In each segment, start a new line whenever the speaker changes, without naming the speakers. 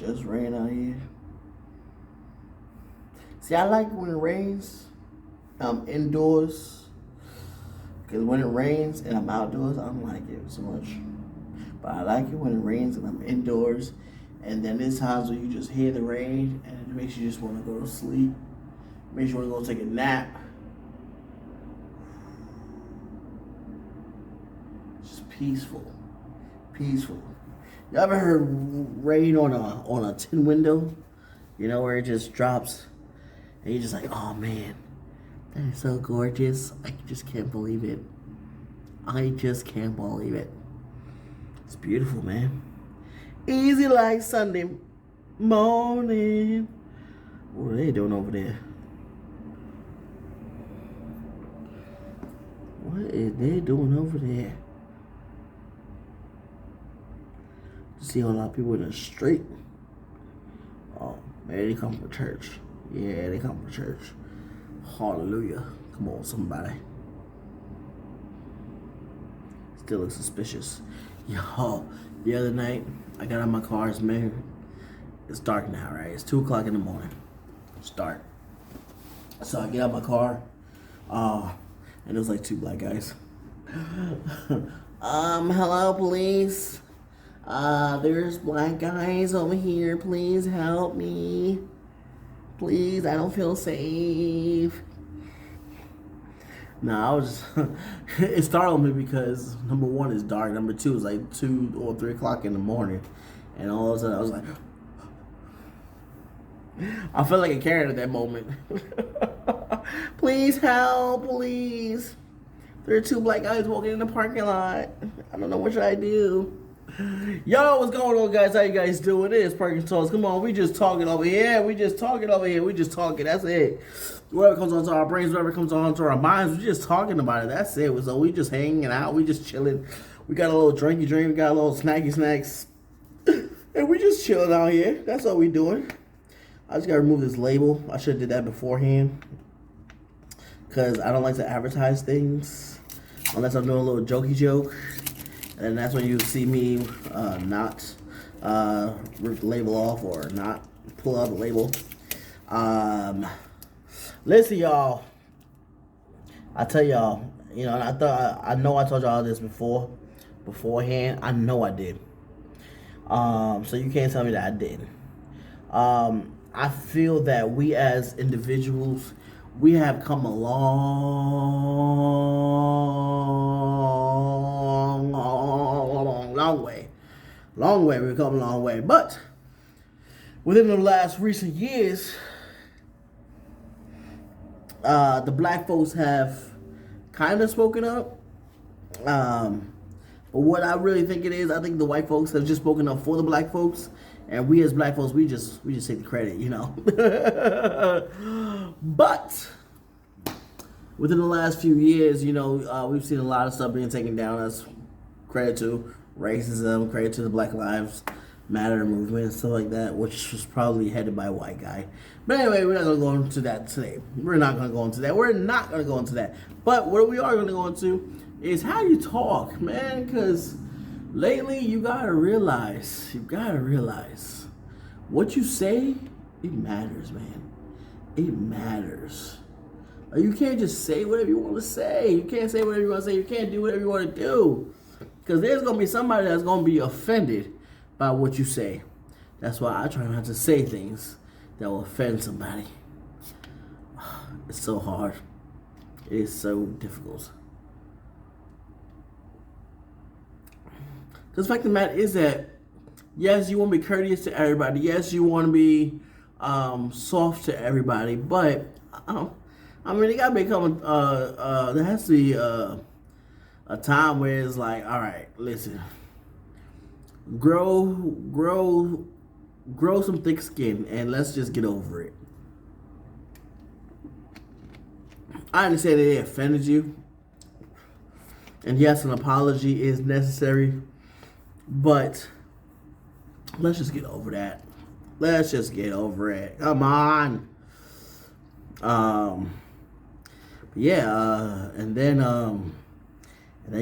just rain out here. See, I like when it rains. I'm indoors. Because when it rains and I'm outdoors, I don't like it so much. But I like it when it rains and I'm indoors. And then there's times where you just hear the rain and it makes you just want to go to sleep. Makes you want to go take a nap. Just peaceful. Peaceful. You ever heard rain on a tin window? You know, where it just drops and you're just like, oh man, that is so gorgeous. I just can't believe it. I just can't believe it. It's beautiful, man. Easy like Sunday morning. What are they doing over there? What is they doing over there? See a lot of people in the street. Oh, man, they come from church. Yeah, they come from church. Hallelujah. Come on, somebody. Still looks suspicious. Yo, the other night, I got out of my car. It's dark now, right? It's 2 o'clock in the morning. It's dark. So I get out of my car, and it was like 2 black guys. Hello, police. There's black guys over here. Please help me. Please, I don't feel safe. No, I was just, it startled me because number one, it's dark. Number two, it's like 2 or 3 o'clock in the morning. And all of a sudden, I was like, I felt like a Karen at that moment. Please help, please. There are 2 black guys walking in the parking lot. I don't know what should I do. Yo, what's going on, guys? How you guys doing? It is Perkins Talks. Come on, we just talking over here. We just talking over here. We just talking. That's it. Whatever comes onto our brains, whatever comes onto our minds, we just talking about it. That's it. So we just hanging out. We just chilling. We got a little drinky drink. We got a little snacky snacks. And we just chilling out here. That's all we doing. I just got to remove this label. I should have did that beforehand. Because I don't like to advertise things. Unless I'm doing a little jokey joke. And that's when you see me not rip the label off or not pull out the label. Listen, y'all. I tell y'all, you know, I know I told y'all this beforehand. I know I did. So you can't tell me that I didn't. I feel that we as individuals, we have come a long way. Long way, we've come a long way. But within the last recent years, the black folks have kind of spoken up. But what I really think it is, I think the white folks have just spoken up for the black folks. And we as black folks, we just take the credit, you know. But within the last few years, you know, we've seen a lot of stuff being taken down. That's credit to racism, credit to the Black Lives Matter movement, and stuff like that, which was probably headed by a white guy. But anyway, we're not going to go into that today. We're not going to go into that. But what we are going to go into is how you talk, man, because lately you got to realize, what you say, it matters, man. It matters. You can't just say whatever you want to say. You can't say whatever you want to say. You can't do whatever you want to do. Because there's going to be somebody that's going to be offended by what you say. That's why I try not to say things that will offend somebody. It's so hard. It is so difficult. Because the fact of the matter is that, yes, you want to be courteous to everybody. Yes, you want to be soft to everybody. But, I mean, it got to become, there has to be a time where it's like, all right, listen. Grow some thick skin and let's just get over it. I understand that it offended you. And yes, an apology is necessary. But let's just get over that. Let's just get over it. Come on. And then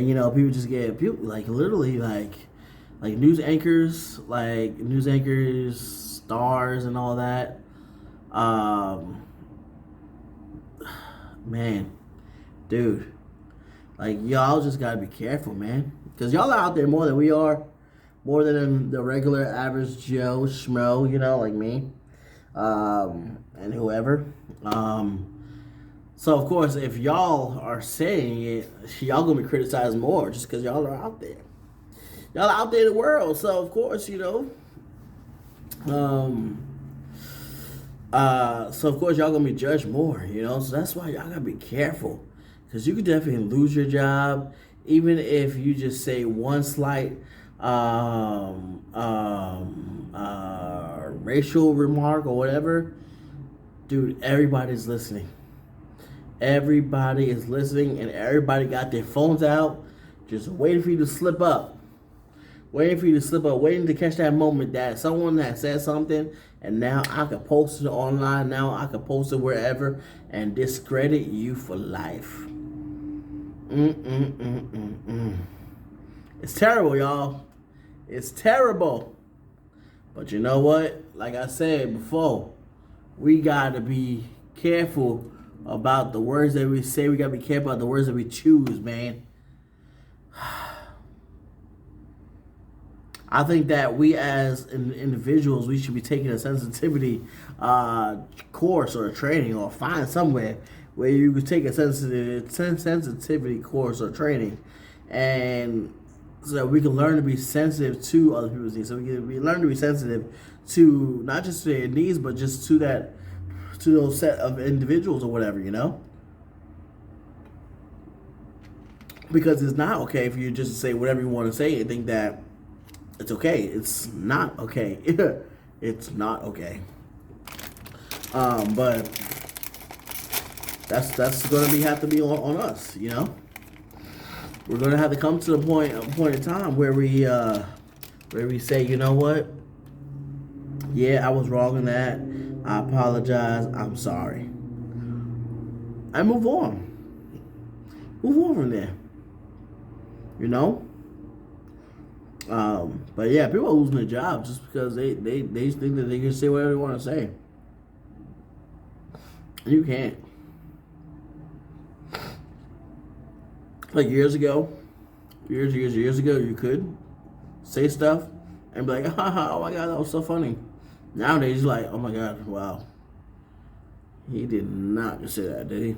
you know, people just get like literally like news anchors stars and all that. Man, dude, like y'all just gotta be careful, man, because y'all are out there more than we are, more than the regular average Joe Schmo, like me, and whoever. So of course, if y'all are saying it, y'all gonna be criticized more just because y'all are out there. Y'all are out there in the world, so of course, so of course y'all gonna be judged more, So that's why y'all gotta be careful, because you could definitely lose your job, even if you just say one slight racial remark or whatever. Dude, everybody's listening. Everybody is listening, and everybody got their phones out, just waiting for you to slip up. Waiting to catch that moment that someone that said something, and now I could post it online, now I could post it wherever, and discredit you for life. It's terrible, y'all. It's terrible. But you know what? Like I said before, we gotta be careful about the words that we say. We gotta be careful about the words that we choose, man. I think that we as individuals, we should be taking a sensitivity course or a training, or find somewhere where you could take a sensitivity course or training, and so that we can learn to be sensitive to other people's needs. So we learn to be sensitive to not just to their needs, but just to those set of individuals or whatever, Because it's not okay for you just to say whatever you want to say and think that it's okay. It's not okay. It's not okay. But that's gonna have to be on us, We're gonna have to come to the point in time where we say, you know what? Yeah, I was wrong in that. I apologize. I'm sorry. And move on. Move on from there. But yeah, people are losing their jobs just because they think that they can say whatever they want to say. You can't. Like years ago, you could say stuff and be like, oh my God, that was so funny. Nowadays, you're like, oh my God, wow. He did not just say that, did he?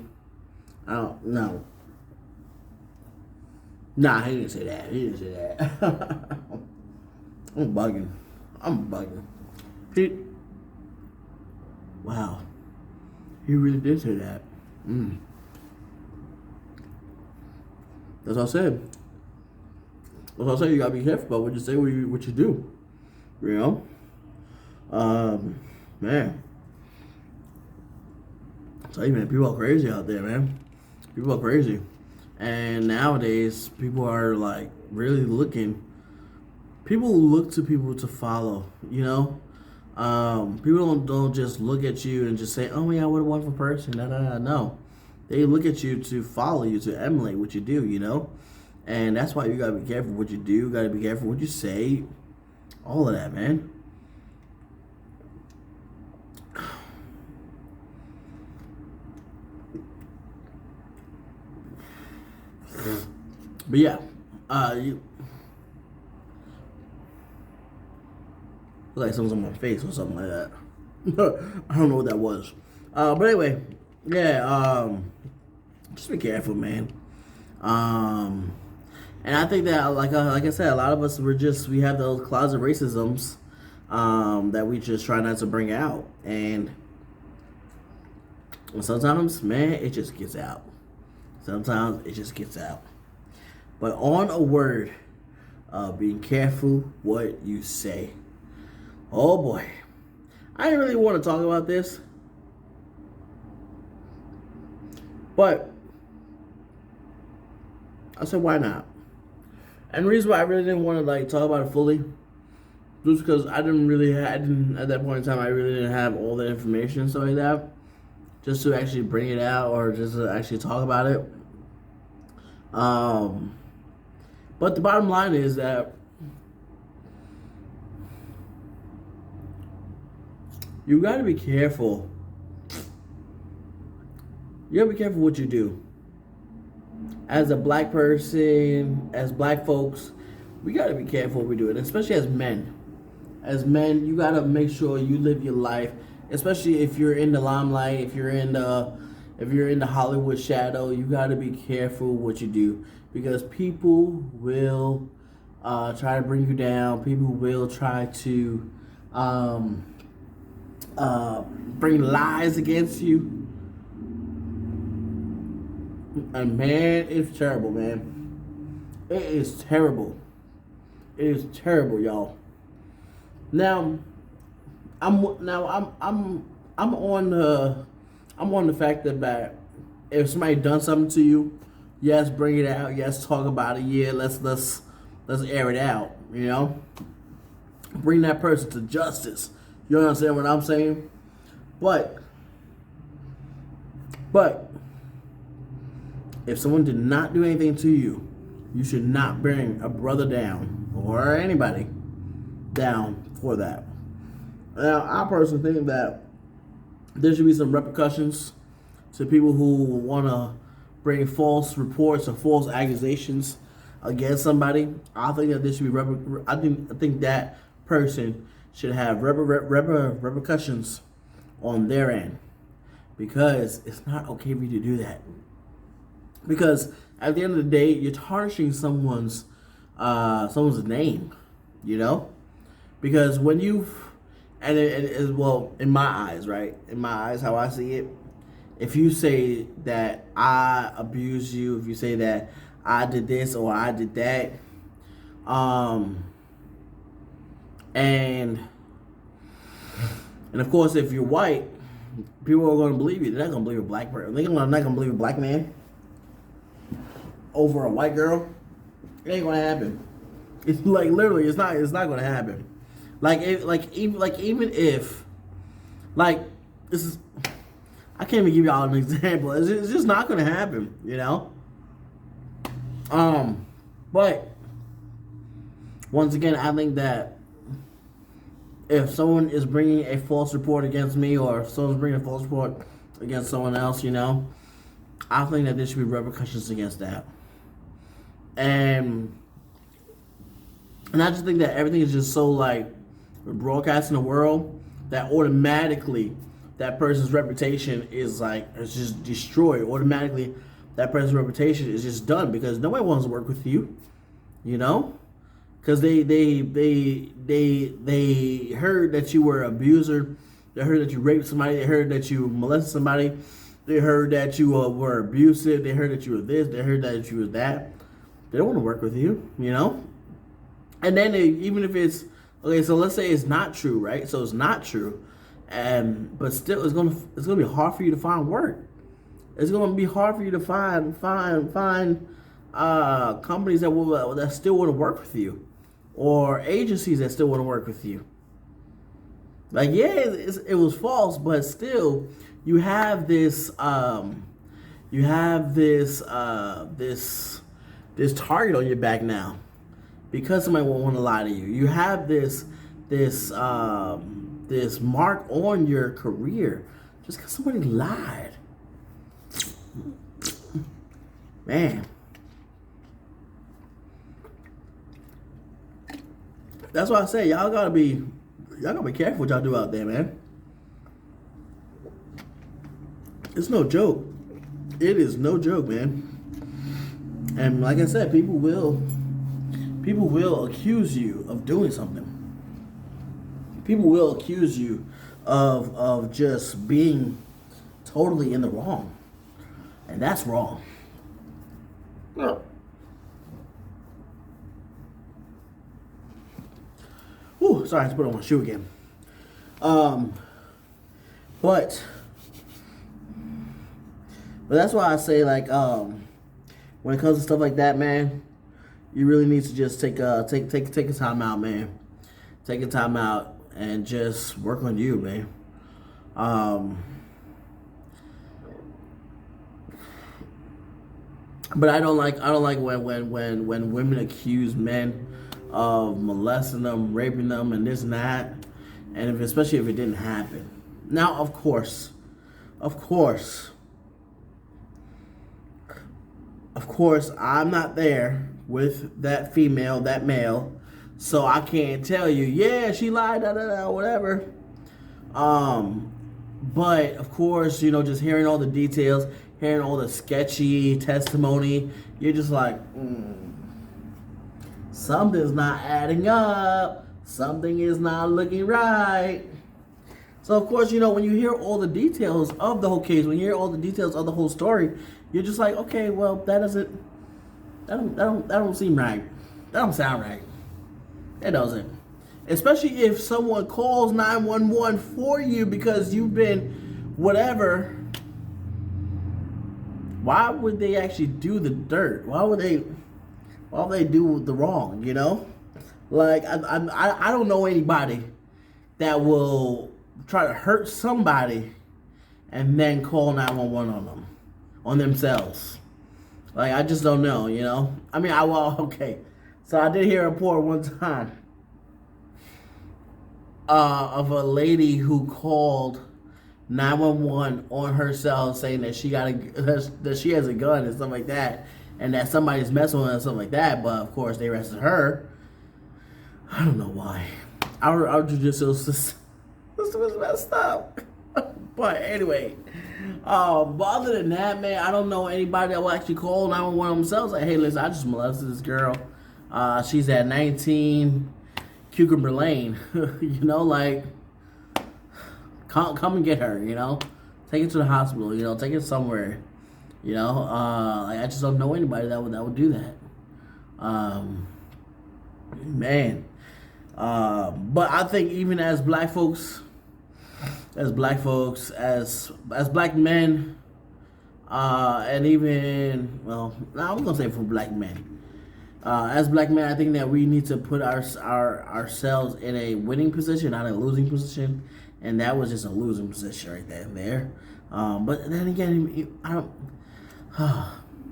I don't know. Nah, he didn't say that. I'm bugging. Wow. He really did say that. That's what I said. You gotta be careful about what you say, what you do. Man. So man, people are crazy out there, man. People are crazy. And nowadays, people are like really looking. People look to people to follow. People don't just look at you and just say, "Oh my God, what a wonderful person." No, they look at you to follow you, to emulate what you do. And that's why you gotta be careful what you do. You gotta be careful what you say. All of that, man. But yeah, you look like someone's on my face or something like that. I don't know what that was. But anyway, yeah, just be careful, man. And I think that, like I said, a lot of us we have those closet racisms that we just try not to bring out, and sometimes, man, it just gets out. But on a word, being careful what you say. Oh boy, I didn't really want to talk about this, but I said, why not? And the reason why I really didn't want to talk about it fully was because at that point in time, I really didn't have all the information and stuff like that, just to actually bring it out or just to actually talk about it. But the bottom line is that You gotta be careful. You gotta be careful what you do. As a black person, as black folks, we gotta be careful what we do, and especially as men. As men, you gotta make sure you live your life, especially if you're in the limelight, if you're in the Hollywood shadow. You gotta be careful what you do because people will try to bring you down. People will try to bring lies against you. And man, it's terrible, man. It is terrible. It is terrible, y'all. Now, I'm on the fact that if somebody done something to you, yes, bring it out. Yes, talk about it. Yeah, let's air it out. You know, bring that person to justice. You understand what I'm saying? But if someone did not do anything to you, you should not bring a brother down or anybody down for that. Now, I personally think that there should be some repercussions to people who want to bring false reports or false accusations against somebody. I think that there should be I think that person should have repercussions on their end because it's not okay for you to do that. Because at the end of the day, you're tarnishing someone's name, you know. Because when you, and it is, well, in my eyes, right? In my eyes, how I see it, if you say that I abused you, if you say that I did this or I did that, and of course, if you're white, people are going to believe you. They're not going to believe a black person. They're not going to believe a black man over a white girl. It ain't gonna happen. It's like literally, it's not gonna happen. Even if this is, I can't even give y'all an example. It's just not gonna happen, you know. But once again, I think that if someone is bringing a false report against me, or if someone's bringing a false report against someone else, you know, I think that there should be repercussions against that. And I just think that everything is just so like broadcast in the world that automatically that person's reputation is just destroyed. Automatically that person's reputation is just done because nobody wants to work with you, you know, because they heard that you were an abuser, they heard that you raped somebody, they heard that you molested somebody, they heard that you were abusive, they heard that you were this, they heard that you were that. They don't want to work with you, you know? And then even if it's, okay, so let's say it's not true, right? So it's not true. But still, it's gonna be hard for you to find work. It's gonna be hard for you to find companies that still want to work with you, or agencies that still want to work with you. Like, yeah, it was false, but still, you have this target on your back now because somebody won't want to lie to you. You have this mark on your career just because somebody lied. Man, that's why I say y'all gotta be careful what y'all do out there, man. It's no joke. It is no joke, man. And like I said, people will accuse you of doing something. People will accuse you of just being totally in the wrong. And that's wrong. Ooh, sorry, I had to put on my shoe again. But that's why I say, like, when it comes to stuff like that, man, you really need to just take a time out, man. Take a time out and just work on you, man. But I don't like when women accuse men of molesting them, raping them, and this and that. and especially if it didn't happen. Now, of course, I'm not there with that female, that male, so I can't tell you, yeah, she lied, da da da, whatever. But of course, just hearing all the details, hearing all the sketchy testimony, you're just like, something's not adding up. Something is not looking right. So of course, when you hear all the details of the whole case, when you hear all the details of the whole story, you're just like, okay, well, that don't seem right. That don't sound right. That doesn't. Especially if someone calls 911 for you because you've been whatever. Why would they actually do the dirt? Why would they do the wrong? Like I don't know anybody that will try to hurt somebody and then call 911 on them, on themselves. Like, I just don't know, I mean, okay. So I did hear a report one time of a lady who called 911 on herself, saying that that she has a gun and stuff like that, and that somebody's messing with her and stuff like that. But of course, they arrested her. I don't know why. Our judicial system was messed up. But anyway, but other than that, man, I don't know anybody that will actually call 911 themselves. Like, hey, listen, I just molested this girl. She's at 19 Cucumber Lane. Like, come and get her. Take her to the hospital. Take her somewhere. Like, I just don't know anybody that would do that. Man. But I think even as black folks, as black men, and even, well, I'm gonna say for black men, as black men, I think that we need to put ourselves in a winning position, not a losing position, and that was just a losing position right there. But then again, I don't.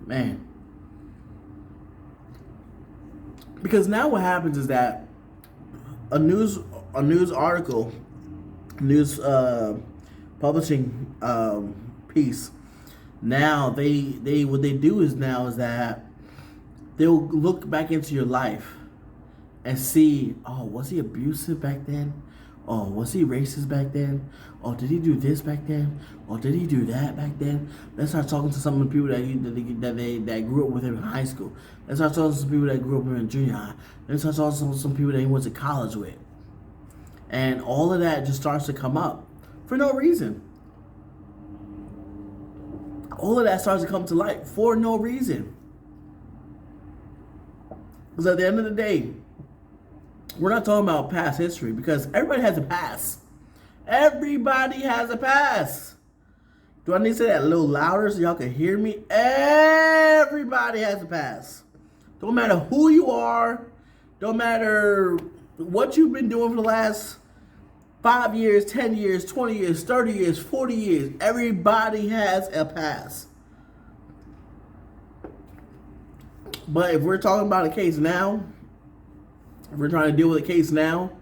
Man, because now what happens is that a news article, publishing piece. Now they what they do is that they'll look back into your life and see, oh, was he abusive back then? Oh, was he racist back then? Oh, did he do this back then? Or did he do that back then? Let's start talking to some of the people that grew up with him in high school. Let's start talking to some people that grew up with him in junior high. Let's start talking to some people that he went to college with. And all of that just starts to come up for no reason. All of that starts to come to light for no reason. Because at the end of the day, we're not talking about past history, because everybody has a past. Everybody has a past. Do I need to say that a little louder so y'all can hear me? Everybody has a past. Don't matter who you are. Don't matter what you've been doing for the last 5 years, 10 years, 20 years, 30 years, 40 years. Everybody has a past. But if we're talking about a case now, if we're trying to deal with a case now,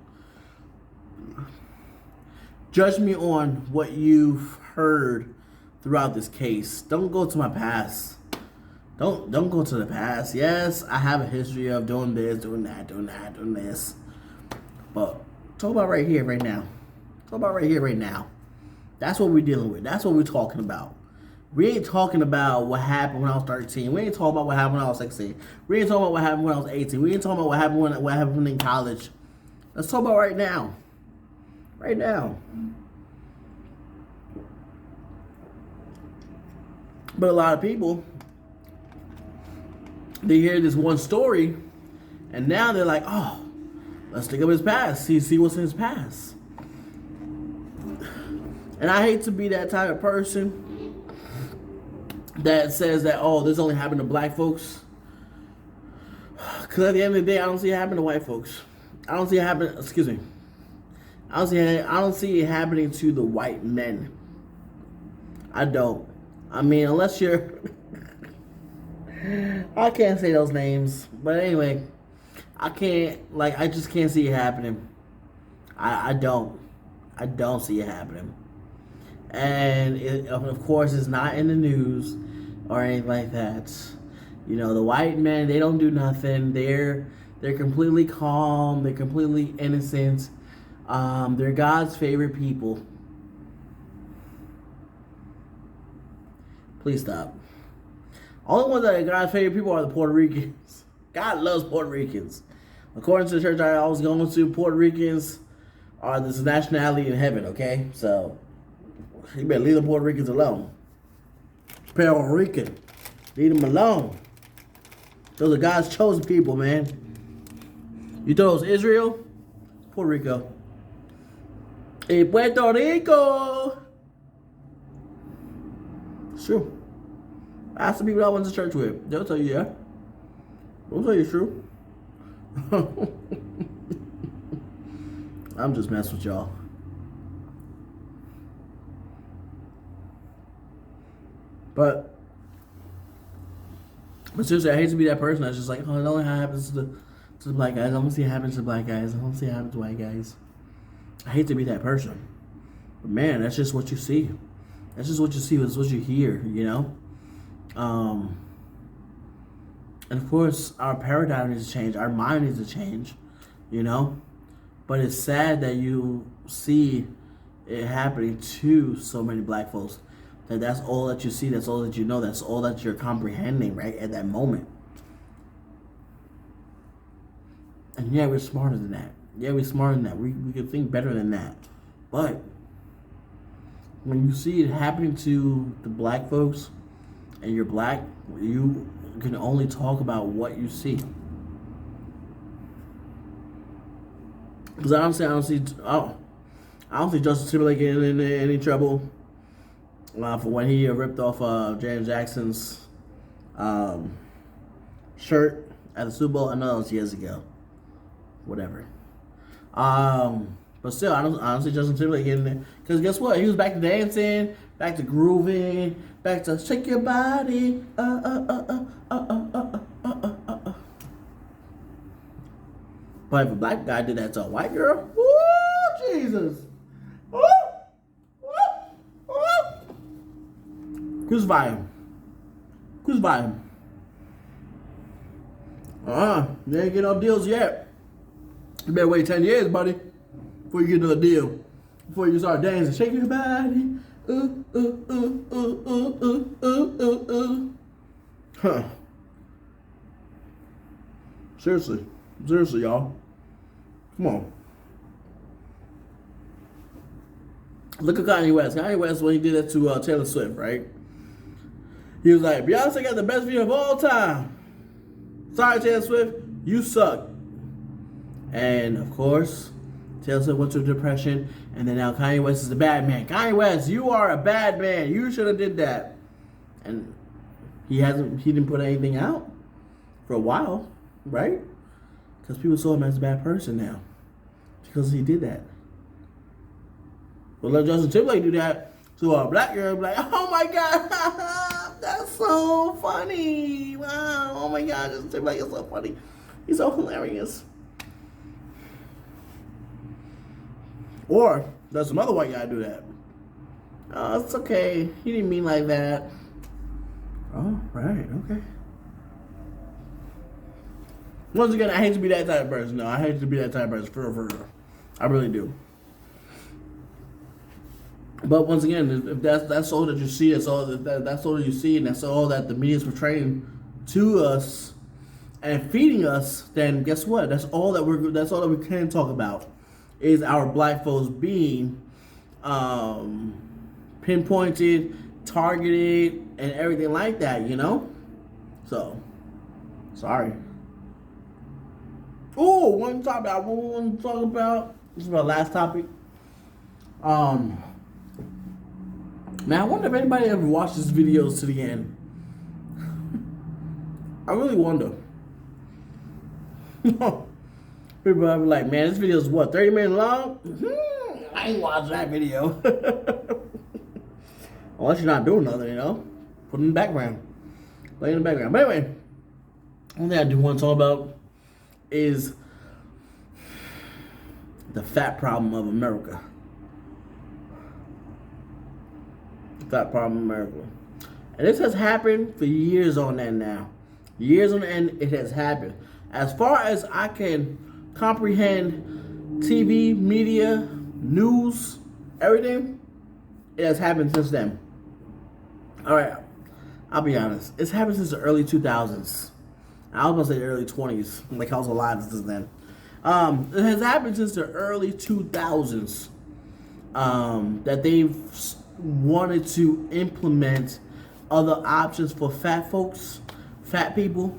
judge me on what you've heard throughout this case. Don't go to my past. Don't go to the past. Yes, I have a history of doing this, doing that, doing this. But talk about right here, right now. Talk about right here, right now. That's what we're dealing with. That's what we're talking about. We ain't talking about what happened when I was 13. We ain't talking about what happened when I was 16. We ain't talking about what happened when I was 18. We ain't talking about what happened in college. Let's talk about right now. Right now. But a lot of people, they hear this one story, and now they're like, oh, let's think of his past. See what's in his past. And I hate to be that type of person that says that, oh, this only happened to black folks. Because at the end of the day, I don't see it happen to white folks. I don't see it happen, excuse me. I don't see it happening to the white men. I don't. I mean, unless you're... I can't say those names. But anyway, I just can't see it happening. I don't. I don't see it happening. And of course, it's not in the news or anything like that. You know, the white men, they don't do nothing. They're completely calm. They're completely innocent. They're God's favorite people. Please stop. Only ones that are God's favorite people are the Puerto Ricans. God loves Puerto Ricans. According to the church I was going to, Puerto Ricans are this nationality in heaven, okay? So, you better leave the Puerto Ricans alone. Puerto Rican. Leave them alone. Those are God's chosen people, man. You thought it was Israel? Puerto Rico. In Puerto Rico. It's true. Ask the people I went to church with. They'll tell you, yeah. They'll tell you it's true. I'm just messing with y'all. But seriously, I hate to be that person that's just like, oh, it only happens to the black guys. I don't see it happen to the black guys. I don't see it happen to white guys. I hate to be that person. But man, that's just what you see. That's just what you see. That's what you hear, you know? And of course, our paradigm needs to change. Our mind needs to change, you know? But it's sad that you see it happening to so many black folks. That's all that you see. That's all that you know. That's all that you're comprehending, right, at that moment. And yeah, we're smarter than that. Yeah, we're smarter than that. We can think better than that. But when you see it happening to the black folks and you're black, you can only talk about what you see. Because honestly, I don't see Justin Timberlake getting in any trouble for when he ripped off Janet Jackson's shirt at the Super Bowl. I know that was years ago. Whatever. But still, I don't see Justin Timberlake getting there. Because guess what? He was back to dancing, back to grooving, back to shake your body. But if a black guy did that to a white girl, woo, Jesus. Woo, woo, woo. Crucify him. Crucify him. They ain't get no deals yet. You better wait 10 years, buddy, before you get another deal. Before you start dancing, shake your body. Huh. Seriously, y'all. Come on. Look at Kanye West. Kanye West, when he did that to Taylor Swift, right? He was like, Beyonce got the best video of all time. Sorry, Taylor Swift, you suck. And of course, Taylor Swift went through depression, and then now Kanye West is a bad man. Kanye West, you are a bad man. You should have did that. And he didn't put anything out for a while, right? Because people saw him as a bad person now. Because he did that. But let Justin Timberlake do that to a black girl, be like, oh my God, that's so funny. Wow, oh my God, Justin Timberlake is so funny. He's so hilarious. Or let some other white guy do that. Oh, it's okay. He didn't mean like that. Oh, right, okay. Once again, I hate to be that type of person. No, I hate to be that type of person. For real. I really do. But once again, if that's all that you see, that's all that you see, and that's all that the media is portraying to us and feeding us, then guess what? That's all that we can talk about is our black folks being pinpointed, targeted, and everything like that, you know? So, sorry. Oh, one topic I want to talk about. This is my last topic. Man, I wonder if anybody ever watched these videos to the end. I really wonder. People are like, man, this video is what, 30 minutes long? I ain't watching that video. Unless you're not doing nothing, you know? Put it in the background. Play in the background. But anyway, one thing I do want to talk about is the fat problem of America. Fat problem in America. And this has happened for years on end now. Years on end, it has happened. As far as I can comprehend TV, media, news, everything, it has happened since then. All right, I'll be honest. It's happened since the early 2000s. I was about to say the early 20s, like I was alive since then. It has happened since the early 2000s that they've wanted to implement other options for fat folks, fat people,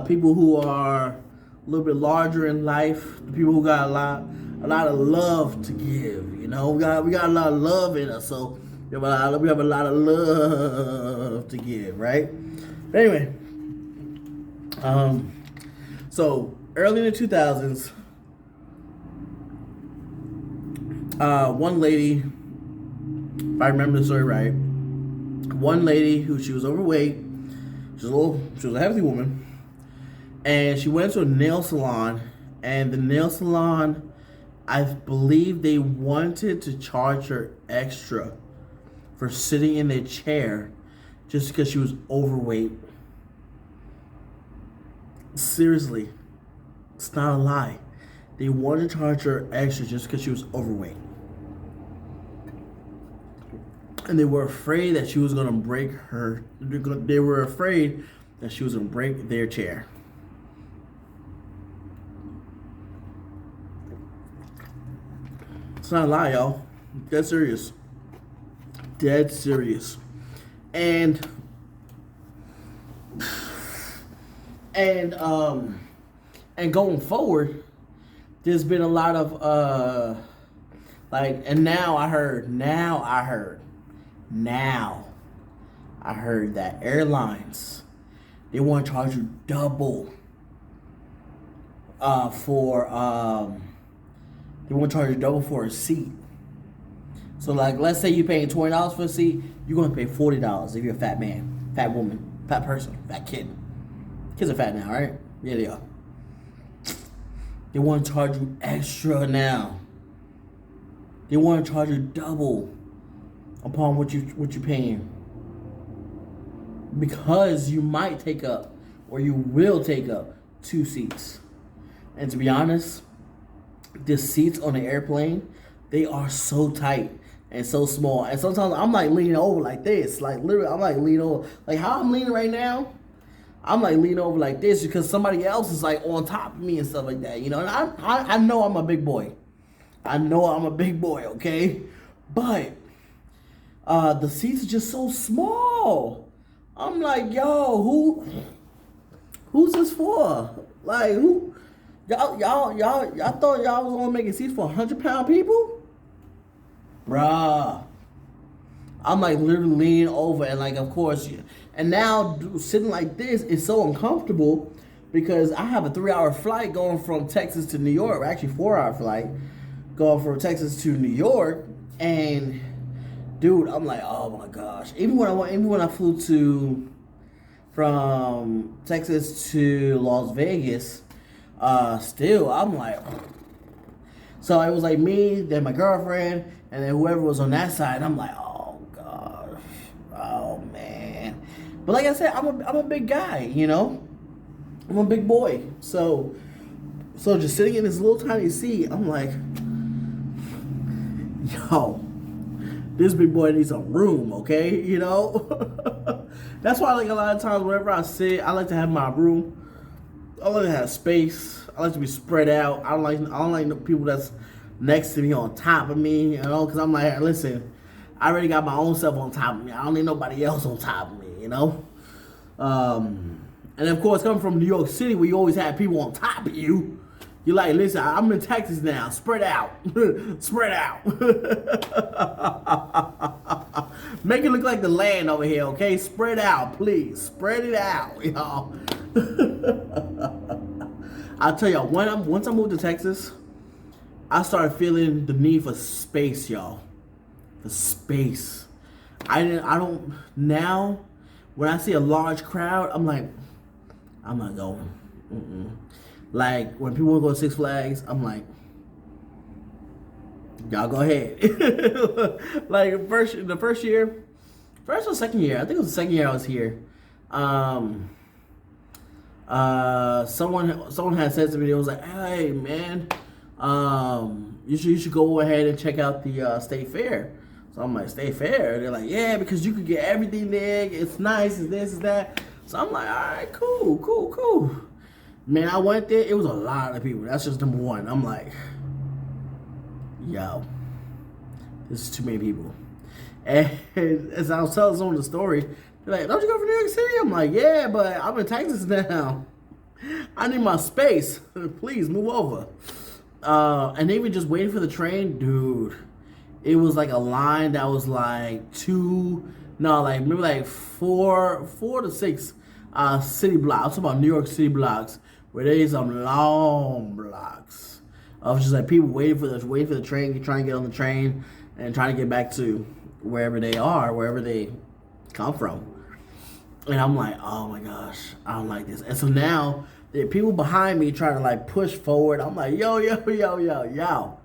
people who are a little bit larger in life, people who got a lot of love to give. You know, we got a lot of love in us, so we have a lot of love to give, right? But anyway, so early in the 2000s, one lady, if I remember the story right, one lady who she was overweight, she was a healthy woman, and she went to a nail salon, and the nail salon, I believe they wanted to charge her extra for sitting in their chair just because she was overweight. Seriously, it's not a lie. They wanted to charge her extra just because she was overweight. And they were afraid that she was going to break her. They were afraid that she was going to break their chair. It's not a lie, y'all. Dead serious. Dead serious. And going forward, there's been a lot of and now I heard that airlines, they want to charge you double for a seat. So like, let's say you're paying $20 for a seat, you're gonna pay $40 if you're a fat man, fat woman, fat person, fat kid. Kids are fat now, right? Yeah, they are. They want to charge you extra now. They want to charge you double upon what you're paying, because you might take up, or you will take up, 2 seats. And to be honest, the seats on the airplane, they are so tight and so small. And sometimes I'm like leaning over like this, like literally, I'm like leaning over, like how I'm leaning right now. I'm like leaning over like this because somebody else is like on top of me and stuff like that, you know. And I know I'm a big boy. I know I'm a big boy, okay? But the seats are just so small. I'm like, yo, who's this for? Like, who? Y'all thought y'all was only making seats for 100-pound people? Bruh. I'm like literally leaning over, and like, of course, and now sitting like this is so uncomfortable because I have a 3-hour flight going from Texas to New York, actually 4-hour flight going from Texas to New York, and dude, I'm like, oh my gosh. Even when I flew from Texas to Las Vegas, still I'm like, so it was like me, then my girlfriend, and then whoever was on that side. I'm like, oh gosh, oh man. But like I said, I'm a big guy, you know. I'm a big boy, so just sitting in this little tiny seat, I'm like, yo, this big boy needs some room, okay? You know? That's why, like, a lot of times whenever I sit, I like to have my room. I like to have space. I like to be spread out. I don't like the people that's next to me on top of me, you know? Because I'm like, listen, I already got my own self on top of me. I don't need nobody else on top of me, you know? And of course, coming from New York City, where you always have people on top of you, you're like, listen, I'm in Texas now. Spread out. Spread out. Make it look like the land over here, okay? Spread out, please. Spread it out, y'all. I'll tell y'all, once I moved to Texas, I started feeling the need for space, y'all. The space. Now, when I see a large crowd, I'm like, I'm not going. Like, when people want to go to Six Flags, I'm like, Y'all go ahead. Like the first year, first or second year, I think it was the second year I was here. Um, someone had said to me, it was like, "Hey man, you should go ahead and check out the state fair." So I'm like, "State fair?" They're like, "Yeah, because you could get everything there. It's nice. It's this, it's that." So I'm like, "All right, cool, cool, cool." Man, I went there. It was a lot of people. That's just number one. I'm like, yo, this is too many people. And as I was telling someone the story, they're like, "Don't you go from New York City?" I'm like, "Yeah, but I'm in Texas now. I need my space. Please move over." And even just waiting for the train, dude, it was like a line that was like maybe like four to six city blocks. I'm talking about New York City blocks where there's some long blocks of just like people waiting for the train, trying to get on the train and trying to get back to wherever they are, wherever they come from. And I'm like, oh my gosh, I don't like this. And so now there are people behind me trying to like push forward. I'm like, yo, y'all gotta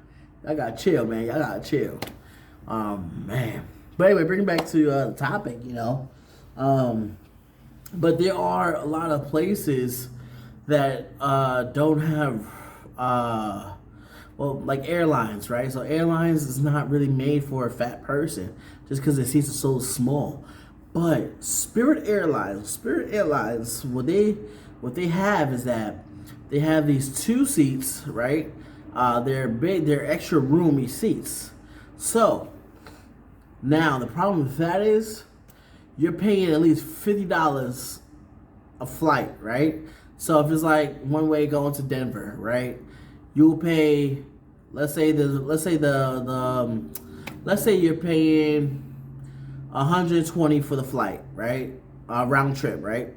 chill, man. Y'all gotta chill. Man. But anyway, bring it back to the topic, you know. But there are a lot of places that don't have like airlines, right? So airlines is not really made for a fat person just because the seats are so small. But Spirit Airlines, what they have is that they have these two seats, right? They're big, they're extra roomy seats. So now the problem with that is you're paying at least $50 a flight, right? So if it's like one way going to Denver, right? You'll pay, let's say you're paying 120 for the flight, right? Round trip, right?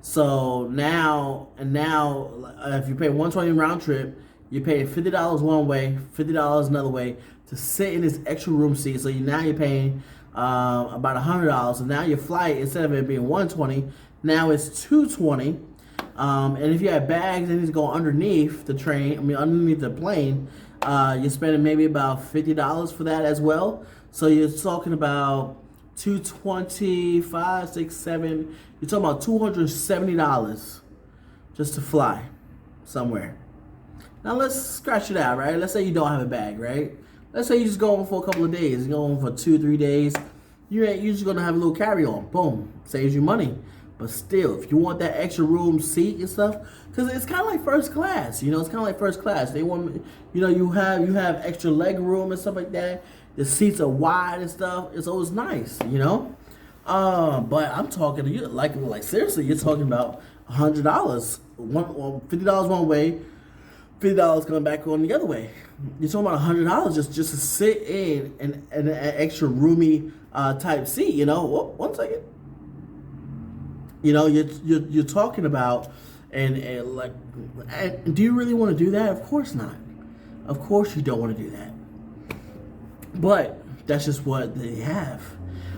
So now if you pay 120 round trip, you're paying $50 one way, $50 another way to sit in this extra room seat. So now you're paying about $100. So now your flight, instead of it being 120, now it's 220. And if you have bags that need to go underneath the underneath the plane, you're spending maybe about $50 for that as well. So you're talking about 225, 6, 7. You're talking about $270 just to fly somewhere. Now let's scratch it out, right? Let's say you don't have a bag, right? Let's say you're just going for a couple of days. You're going for 2-3 days. You're just gonna have a little carry-on. Boom, saves you money. But still, if you want that extra room seat and stuff, because it's kind of like first class, you know, it's kind of like first class. They want, you know, you have extra leg room and stuff like that. The seats are wide and stuff. It's always nice, you know. But I'm talking to you like seriously, you're talking about $100, $50 one way, $50 coming back on the other way. You're talking about $100 just to sit in an extra roomy type seat. You know, one second. You know, you're talking about and do you really want to do that? Of course not. Of course you don't want to do that. But that's just what they have.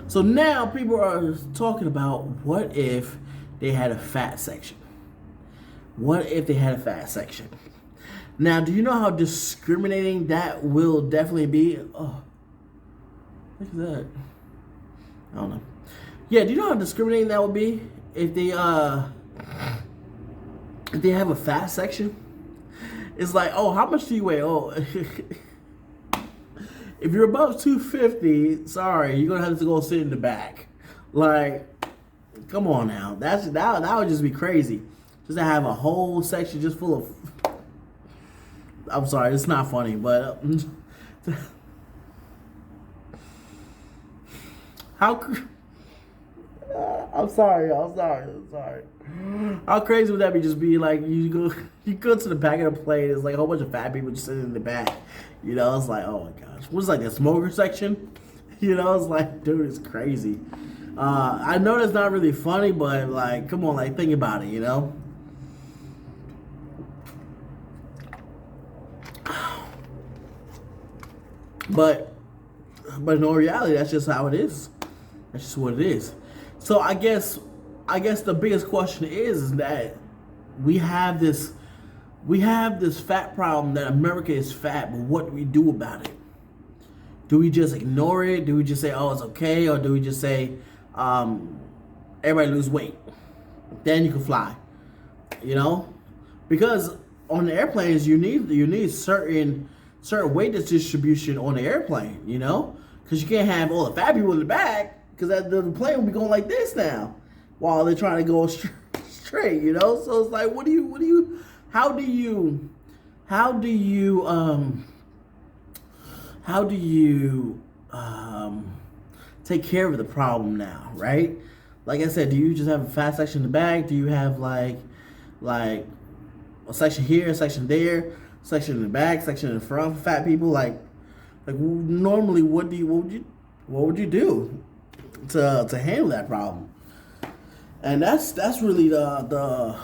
So now people are talking about what if they had a fat section? What if they had a fat section? Now, do you know how discriminating that will definitely be? Oh, look at that. I don't know. Yeah, do you know how discriminating that would be if they have a fat section? It's like, oh, how much do you weigh? Oh, if you're above 250, sorry, you're gonna have to go sit in the back. Like, come on now. That would just be crazy. Just to have a whole section just full of. I'm sorry, it's not funny, but how? I'm sorry. How crazy would that be? Just be like you go to the back of the plane. It's like a whole bunch of fat people just sitting in the back. You know, it's like, oh my gosh, what's like the smoker section? You know, it's like, dude, it's crazy. I know that's not really funny, but like, come on, like think about it. You know. But in all reality, that's just how it is. That's just what it is. So I guess the biggest question is that we have this fat problem that America is fat, but what do we do about it? Do we just ignore it? Do we just say, oh, it's okay? Or do we just say, everybody lose weight? Then you can fly, you know? Because on the airplanes, you need certain weight distribution on the airplane, you know? Because you can't have all the fat people in the back, because the plane will be going like this now while they're trying to go straight, you know? So it's like, how do you take care of the problem now, right? Like I said, do you just have a fat section in the back? Do you have like a section here, a section there, section in the back, section in the front for fat people? Like normally, what would you do to handle that problem? And that's really the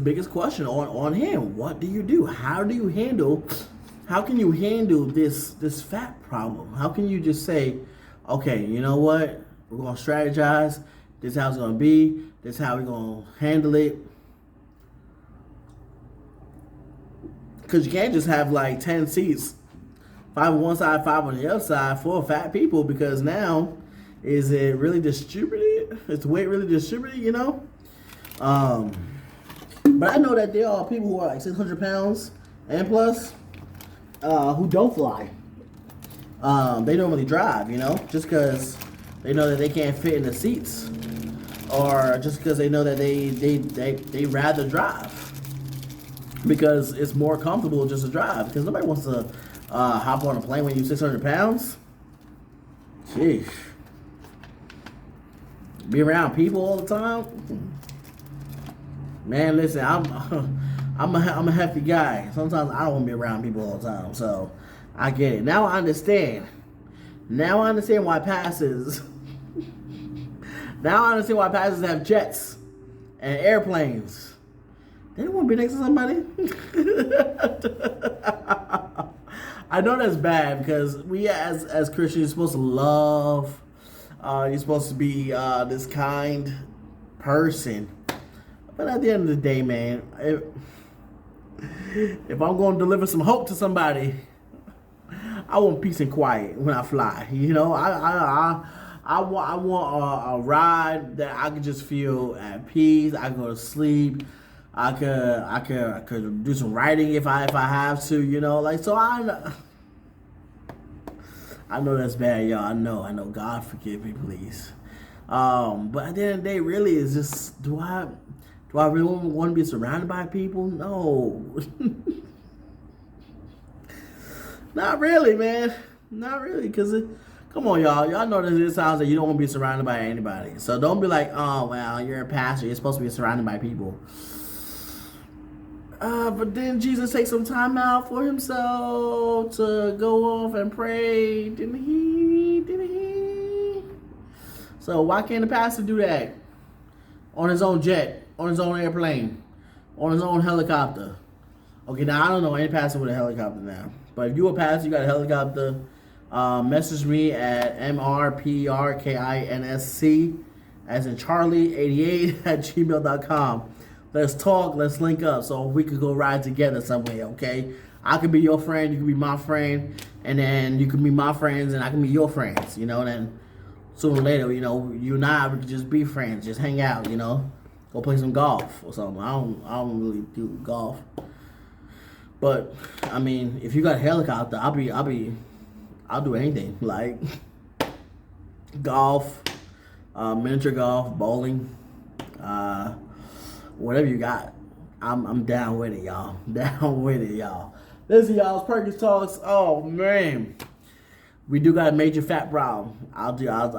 biggest question on him. What do you do? How can you handle this fat problem? How can you just say, okay, you know what? We're gonna strategize. This is how it's gonna be. This is how we're gonna handle it. Because you can't just have like 10 seats, 5 on one side, 5 on the other side for fat people. Because now, is it really distributed? Is the weight really distributed? You know. But I know that there are people who are like 600 pounds and plus who don't fly. They don't really drive, you know, just because they know that they can't fit in the seats, or just because they know that they rather drive because it's more comfortable just to drive. Because nobody wants to hop on a plane when you're 600 pounds. Sheesh. Be around people all the time. Man, listen, I'm a hefty guy. Sometimes I don't want to be around people all the time, so I get it. Now I understand. Now I understand why passes. Now I understand why passes have jets and airplanes. They don't want to be next to somebody. I know that's bad because we as Christians are supposed to love. You're supposed to be this kind person. But at the end of the day, man, if I'm going to deliver some hope to somebody, I want peace and quiet when I fly. You know, I want a ride that I can just feel at peace. I can go to sleep. I could do some writing if I have to. You know, like, so I know that's bad, y'all. I know. God forgive me, please. But at the end of the day, really, it's just, do I really want to be surrounded by people? No. Not really, man. Not really, because come on, y'all. Y'all know that it sounds like you don't want to be surrounded by anybody. So don't be like, oh, well, you're a pastor. You're supposed to be surrounded by people. But then Jesus takes some time out for himself to go off and pray. Didn't he? So why can't the pastor do that? On his own jet, on his own airplane, on his own helicopter. Okay, now I don't know any pastor with a helicopter now. But if you're a pastor, you got a helicopter, message me at mrperkinsc, as in Charlie 88 at gmail.com. Let's talk, let's link up so we could go ride together somewhere, okay? I could be your friend, you could be my friend, and then you could be my friends and I can be your friends, you know, and then sooner or later, you know, you and I, we could just be friends, just hang out, you know, go play some golf or something. I don't really do golf. But I mean, if you got a helicopter, I'll do anything, like golf, miniature golf, bowling, whatever you got. I'm down with it, y'all. Down with it, y'all. Listen, y'all, it's Perkins Talks. Oh man, we do got a major fat problem. I'll tell y'all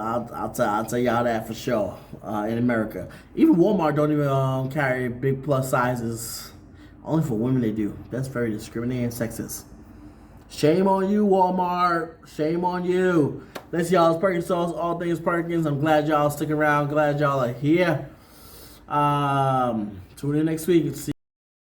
that for sure. In America, even Walmart don't even carry big plus sizes. Only for women they do. That's very discriminating and sexist. Shame on you, Walmart. Shame on you. Listen, y'all, it's Perkins Talks, all things Perkins. I'm glad y'all stick around. Glad y'all are here. Tune in next week. See